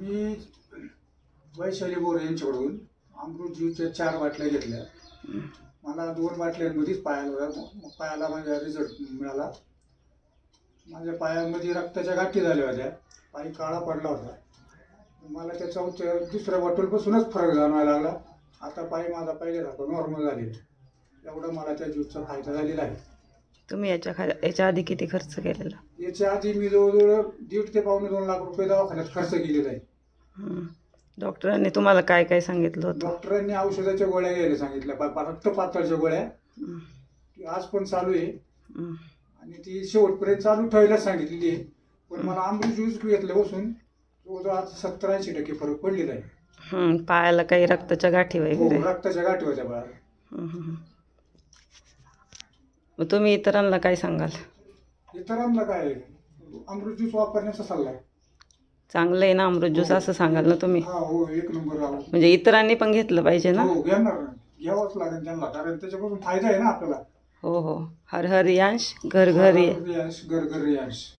मी वैशाली बोरे यांच्याकडून अमृत ज्यूसच्या 4 बाटल्या घेतल्या. मला 2 बाटल्यांमध्येच पायाला माझ्या रिझल्ट मिळाला. माझ्या पायामध्ये रक्ताच्या गाठी झाल्या होत्या, पाय काळा पडला होता. मला त्याच्या दुसऱ्या बॉटलपासूनच फरक जाणवायला लागला. आता पाय माझा पहिल्यासारखा नॉर्मल झालेला. एवढा मला त्या ज्यूसचा फायदा झालेला आहे. तुम्ही याच्या आधी किती खर्च केलेला? याच्या आधी मी जवळजवळ 1.5 ते पावणे 2 लाख रुपये दवाखान्यात खर्च केलेला आहे. डॉक्टरांनी तुम्हाला काय काय सांगितलं होतं? डॉक्टरांनी औषधाच्या गोळ्या घ्यायला सांगितल्या, रक्त पातळच्या गोळ्या. ती आज पण चालू आहे आणि ती शेवटपर्यंत चालू ठेवायला सांगितलेली आहे. पण मला अमृत ज्यूस घेतल्यापासून जवळजवळ आज 70-80% फरक पडलेला आहे. पायाला काही रक्ताच्या गाठी वगैरे? रक्ताच्या गाठी होत्या बाळाला. मग तुम्ही इतरांना काय सांगाल? इतरांना काय अमृत ज्यूस वापरण्याचा सल्ला आहे. चांगलं आहे ना अमृत ज्यूस असं सांगाल ना तुम्ही? हो, 1 नंबर. म्हणजे इतरांनी पण घेतलं पाहिजे ना? हो, घ्यावंच लागेल त्यांना, कारण त्याच्यापासून फायदा आहे ना आपल्याला. हो हो. हर हर यांश घर घर घर घर यांश.